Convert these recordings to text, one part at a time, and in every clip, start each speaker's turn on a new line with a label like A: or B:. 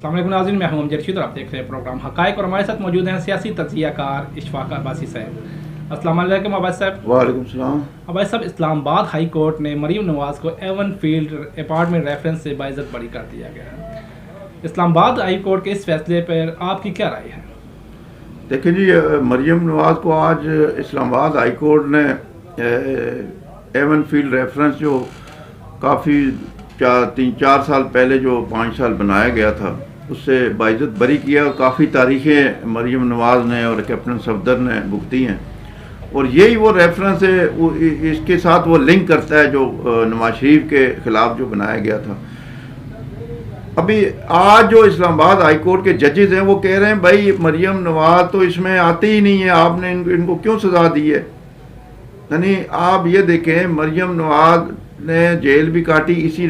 A: अस्सलाम वालेकुम नाज़रीन, मैं हूं अमजद रशीद और आप देख रहे हैं प्रोग्राम हक़ाइक़ और हमारे साथ मौजूद हैं सियासी तज्ज़िया कार इशफाक अब्बासी साहब। अस्सलाम वालेकुम अब्बासी साहब।
B: वालेकुम सलाम।
A: अब्बासी साहब, इस्लामाबाद हाई कोर्ट ने मरीम नवाज़ को एवन फील्ड अपार्टमेंट रेफरेंस से बाइज़्ज़त बरी कर दिया गया है। इस्लामाबाद हाई कोर्ट के इस फैसले पर आपकी क्या राय है?
B: देखिए जी, मरीम नवाज़ को आज इस्लामाबाद हाई कोर्ट ने एवन फील्ड रेफरेंस जो काफ़ी 3-4 साल पहले जो 5 साल बनाया गया था उससे बाइज़्ज़त बरी किया। काफ़ी तारीखें मरीम नवाज़ ने और कैप्टन सफदर ने भुगती हैं और यही वो रेफरेंस है, इसके साथ वो लिंक करता है जो नवाज शरीफ के ख़िलाफ़ जो बनाया गया था। अभी आज जो इस्लामाबाद हाई कोर्ट के जजेस हैं वो कह रहे हैं भाई मरीम नवाज़ तो इसमें आती ही नहीं है, आपने इनको क्यों सज़ा दी है। यानी आप ये देखें, मरीम नवाज़ ने जेल भी काटी इसी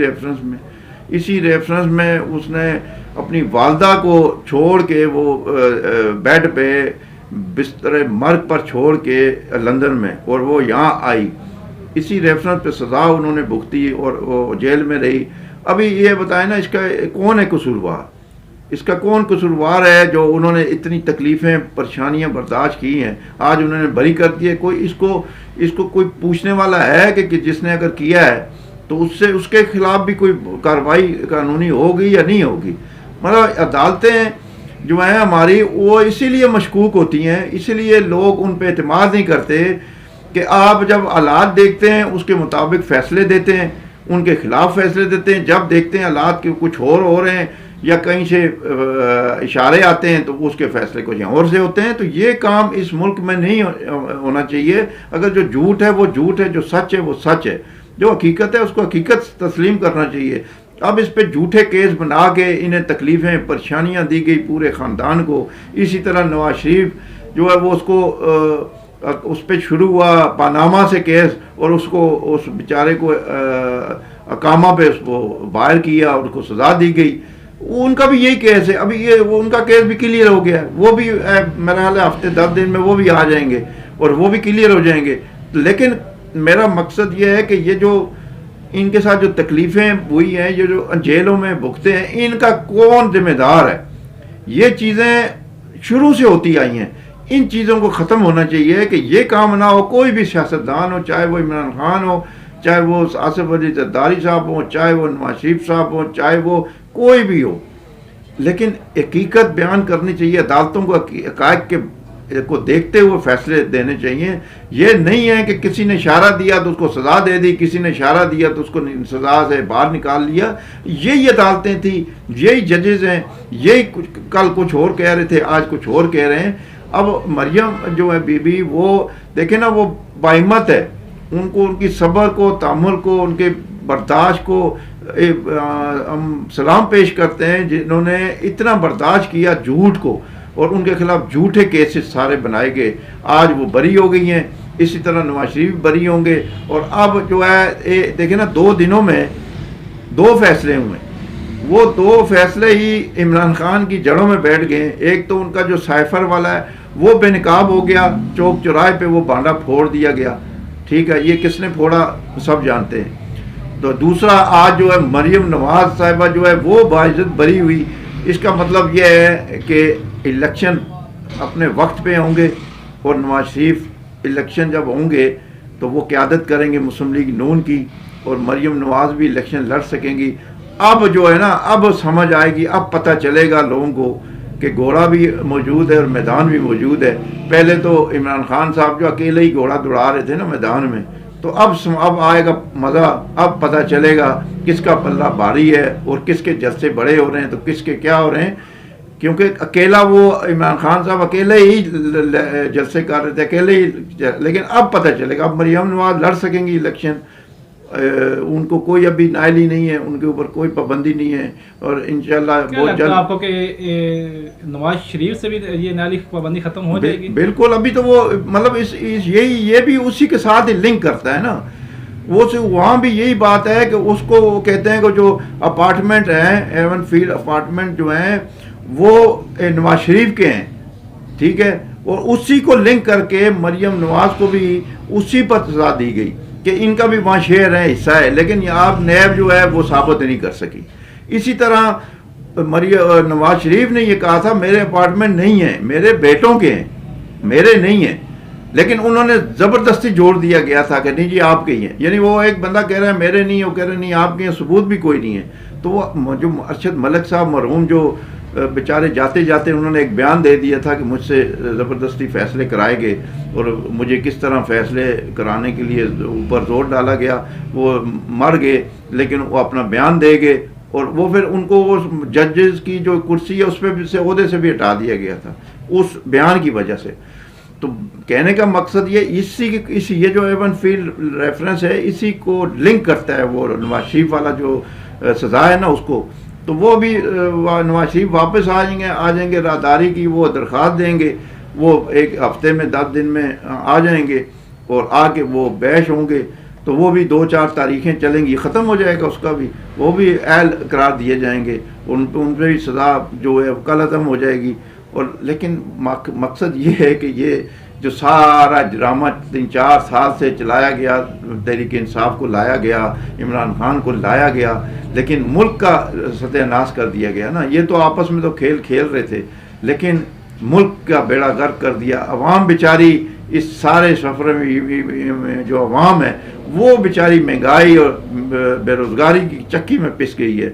B: रेफरेंस में उसने अपनी वालदा को छोड़ के वो बेड पे बिस्तर मर्ग पर छोड़ के लंदन में, और वो यहाँ आई, इसी रेफरेंस पे सज़ा उन्होंने भुगती और वो जेल में रही। अभी ये बताएं ना, इसका कौन है कसूरवार? इसका कौन कसूरवार है जो उन्होंने इतनी तकलीफ़ें परेशानियां बर्दाश्त की हैं, आज उन्होंने बरी कर दिए। कोई इसको कोई पूछने वाला है कि जिसने अगर किया है तो उसके खिलाफ भी कोई कार्रवाई कानूनी होगी या नहीं होगी। मतलब अदालतें जो हैं हमारी वो इसीलिए मशकूक होती हैं, इसीलिए लोग उन पर एतमाद नहीं करते कि आप जब हालात देखते हैं उसके मुताबिक फ़ैसले देते हैं, उनके खिलाफ फैसले देते हैं। जब देखते हैं हालात के कुछ और हो रहे हैं या कहीं से इशारे आते हैं तो उसके फैसले कुछ और से होते हैं। तो ये काम इस मुल्क में नहीं होना चाहिए। अगर जो झूठ है वो झूठ है, जो सच है वो सच है, जो हकीकत है उसको हकीकत तस्लीम करना चाहिए। अब इस पे झूठे केस बना के इन्हें तकलीफ़ें परेशानियां दी गई पूरे ख़ानदान को। इसी तरह नवाज शरीफ जो है वो उसको उस पर शुरू हुआ पानामा से केस और उसको उस बेचारे को अकामा पे उसको बाहर किया और उसको सज़ा दी गई। उनका भी यही केस है। अभी ये उनका केस भी क्लियर हो गया है, वो भी मेरा ख्याल है हफ्ते 10 दिन में वो भी आ जाएंगे और वो भी क्लियर हो जाएंगे। लेकिन मेरा मकसद ये है कि ये जो इनके साथ जो तकलीफ़ें हुई हैं, ये जो जेलों में भुगते हैं, इनका कौन जिम्मेदार है? ये चीज़ें शुरू से होती आई हैं, इन चीज़ों को ख़त्म होना चाहिए कि ये काम ना हो। कोई भी सियासतदान हो, चाहे वो इमरान खान हो, चाहे वो आसिफ अली जरदारी साहब हो, चाहे वो नवाज शरीफ साहब हो, चाहे वो कोई भी हो, लेकिन हकीकत बयान करनी चाहिए। अदालतों को हक़ाइक़ को देखते हुए फैसले देने चाहिए। ये नहीं है कि किसी ने इशारा दिया तो उसको सज़ा दे दी, किसी ने इशारा दिया तो उसको सज़ा से बाहर निकाल लिया। यही अदालतें थी, यही जजेस हैं, यही कल कुछ और कह रहे थे, आज कुछ और कह रहे हैं। अब मरियम जो है बीबी, वो देखे ना, वो बाहिम्मत है। उनको उनकी सब्र को, तामुल को, उनके बर्दाश्त को हम सलाम पेश करते हैं, जिन्होंने इतना बर्दाश्त किया झूठ को और उनके खिलाफ झूठे केसेस सारे बनाए गए। आज वो बरी हो गई हैं, इसी तरह नवाज शरीफ बरी होंगे। और अब जो है देखे ना, 2 दिनों में 2 फैसले हुए। वो 2 फैसले ही इमरान खान की जड़ों में बैठ गए। एक तो उनका जो साइफर वाला है वो बेनकाब हो गया, चौक चौराहे पे वो भांडा फोड़ दिया गया। ठीक है, ये किसने फोड़ा सब जानते हैं। तो दूसरा, आज जो है मरीम नवाज साहिबा जो है वो बाइज़्ज़त बरी हुई। इसका मतलब ये है कि इलेक्शन अपने वक्त पे होंगे और नवाज शरीफ इलेक्शन जब होंगे तो वो क़यादत करेंगे मुस्लिम लीग नून की, और मरीम नवाज भी इलेक्शन लड़ सकेंगी। अब जो है ना, अब समझ आएगी, अब पता चलेगा लोगों को कि घोड़ा भी मौजूद है और मैदान भी मौजूद है। पहले तो इमरान खान साहब जो अकेले ही घोड़ा दौड़ा रहे थे ना मैदान में, तो अब आएगा मज़ा। अब पता चलेगा किसका पल्ला भारी है और किसके जलसे बड़े हो रहे हैं तो किसके क्या हो रहे हैं। क्योंकि अकेला वो इमरान खान साहब अकेले ही जलसे कर रहे थे, अकेले ही। लेकिन अब पता चलेगा, अब मरीम नवाज लड़ सकेंगी इलेक्शन। उनको कोई अभी नाइल ही नहीं है, उनके ऊपर कोई पाबंदी नहीं है और इंशाल्लाह बहुत जल्द
A: आपको कि नवाज शरीफ से भी ये नाइल पाबंदी खत्म हो जाएगी।
B: बिल्कुल। अभी तो वो मतलब ये भी उसी के साथ ही लिंक करता है ना। वो वहाँ भी यही बात है कि उसको वो कहते हैं कि जो अपार्टमेंट हैं, एवन फील्ड अपार्टमेंट जो हैं वो नवाज शरीफ के हैं, ठीक है। और उसी को लिंक करके मरीम नवाज को भी उसी पर सजा दी गई कि इनका भी वहाँ शेयर है, हिस्सा है। लेकिन आप नैब जो है वो साबित नहीं कर सकी। इसी तरह نواز شریف نے یہ کہا تھا میرے اپارٹمنٹ نہیں ہیں، میرے بیٹوں کے ہیں، میرے نہیں ہیں، لیکن انہوں نے زبردستی جوڑ دیا گیا تھا کہ نہیں جی آپ کے ہی ہیں. یعنی وہ ایک بندہ کہہ رہا ہے میرے نہیں، وہ کہہ رہے نہیں آپ کے ہیں، ثبوت بھی کوئی نہیں ہے. تو وہ جو ارشد ملک صاحب مرحوم جو بیچارے جاتے جاتے انہوں نے ایک بیان دے دیا تھا کہ مجھ سے زبردستی فیصلے کرائے گئے اور مجھے کس طرح فیصلے کرانے کے لیے اوپر زور ڈالا گیا. وہ مر گئے لیکن وہ اپنا بیان دے گئے اور وہ پھر ان کو وہ ججز کی جو کرسی ہے اس پہ بھی سے عہدے سے بھی ہٹا دیا گیا تھا اس بیان کی وجہ سے. تو کہنے کا مقصد یہ جو ایون فیلڈ ریفرنس ہے اسی کو لنک کرتا ہے وہ نواز شریف والا جو سزا ہے نا اس کو. تو وہ بھی نواز شریف واپس آ جائیں گے راہداری کی وہ درخواست دیں گے، وہ ایک ہفتے میں 10 دن میں آ جائیں گے اور آ کے وہ بیش ہوں گے. تو وہ بھی 2-4 تاریخیں چلیں گی، ختم ہو جائے گا اس کا بھی، وہ بھی اہل قرار دیے جائیں گے، ان پہ بھی سزا جو ہے کل ختم ہو جائے گی. اور لیکن مقصد یہ ہے کہ یہ جو سارا ڈرامہ 3-4 سال سے چلایا گیا، تحریک انصاف کو لایا گیا، عمران خان کو لایا گیا، لیکن ملک کا ستیہ ناش کر دیا گیا نا. یہ تو آپس میں تو کھیل رہے تھے لیکن ملک کا بیڑا غرق کر دیا. عوام بیچاری اس سارے سفر میں جو عوام ہے وہ بیچاری مہنگائی اور بے روزگاری کی چکی میں پس گئی ہے.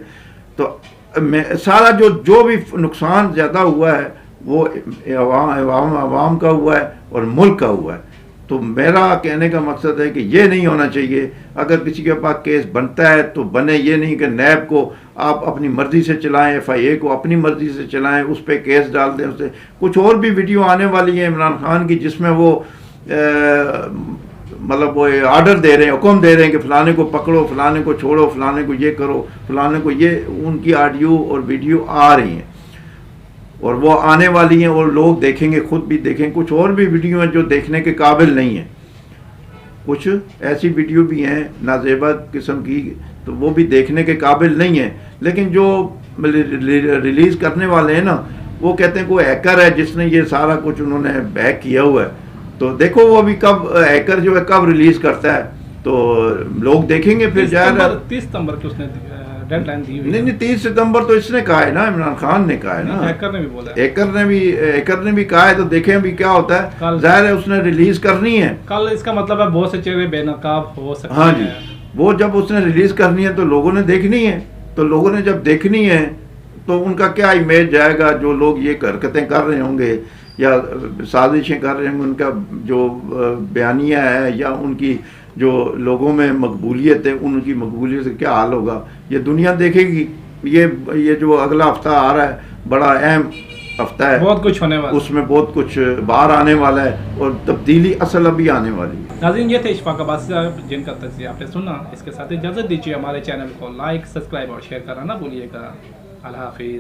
B: تو سارا جو بھی نقصان زیادہ ہوا ہے وہ عوام کا ہوا ہے اور ملک کا ہوا ہے. تو میرا کہنے کا مقصد ہے کہ یہ نہیں ہونا چاہیے. اگر کسی کے پاس کیس بنتا ہے تو بنے، یہ نہیں کہ نیب کو آپ اپنی مرضی سے چلائیں، FIA کو اپنی مرضی سے چلائیں، اس پہ کیس ڈال دیں. اسے کچھ اور بھی ویڈیو آنے والی ہیں عمران خان کی جس میں وہ مطلب وہ آرڈر دے رہے ہیں، حکم دے رہے ہیں کہ فلانے کو پکڑو، فلانے کو چھوڑو، فلانے کو یہ کرو، فلانے کو یہ. ان کی آڈیو اور ویڈیو آ رہی ہیں اور وہ آنے والی ہیں اور لوگ دیکھیں گے، خود بھی دیکھیں. کچھ اور بھی ویڈیو ہیں جو دیکھنے کے قابل نہیں ہیں، کچھ ایسی ویڈیو بھی ہیں نازیبا قسم کی تو وہ بھی دیکھنے کے قابل نہیں ہیں. لیکن جو ریلیز کرنے والے ہیں نا وہ کہتے ہیں کوئی ہیکر ہے جس نے یہ سارا کچھ انہوں نے بیک کیا ہوا ہے. تو دیکھو وہ ابھی کب ہیکر جو ہے کب ریلیز کرتا ہے تو لوگ دیکھیں گے. پھر
A: 30 ستمبر کی اس نے ڈیڈ لائن دی ہوئی.
B: نہیں 30 ستمبر تو اس نے کہا ہے نا، عمران خان نے کہا ہے نا،
A: ہیکر نے بھی بولا،
B: ہیکر نے بھی کہا ہے. تو دیکھیں ابھی کیا ہوتا ہے. ظاہر ہے اس نے ریلیز کرنی ہے
A: کل. اس کا مطلب ہے بہت سے چہرے بے نقاب ہو سکتے ہیں.
B: ہاں جی، وہ جب اس نے ریلیز کرنی ہے تو لوگوں نے دیکھنی ہے. تو لوگوں نے جب دیکھنی ہے تو ان کا کیا امیج جائے گا. جو لوگ یہ حرکتیں کر رہے ہوں گے یا سازشیں کر رہے ہوں گے، ان کا جو بیانیہ ہے یا ان کی جو لوگوں میں مقبولیت ہے، ان کی مقبولیت سے کیا حال ہوگا یہ دنیا دیکھے گی. یہ جو اگلا ہفتہ آ رہا ہے بڑا اہم ہفتہ ہے،
A: بہت کچھ ہونے والا،
B: اس میں بہت کچھ باہر آنے والا ہے اور تبدیلی اصل ابھی آنے والی ہے.
A: ناظرین یہ تھے اشفاق عباسی صاحب جن کا تجزیہ آپ نے سنا. اس کے ساتھ اجازت دیجیے، ہمارے چینل کو لائک، سبسکرائب اور شیئر کرنا نہ بھولیے گا. اللہ حافظ.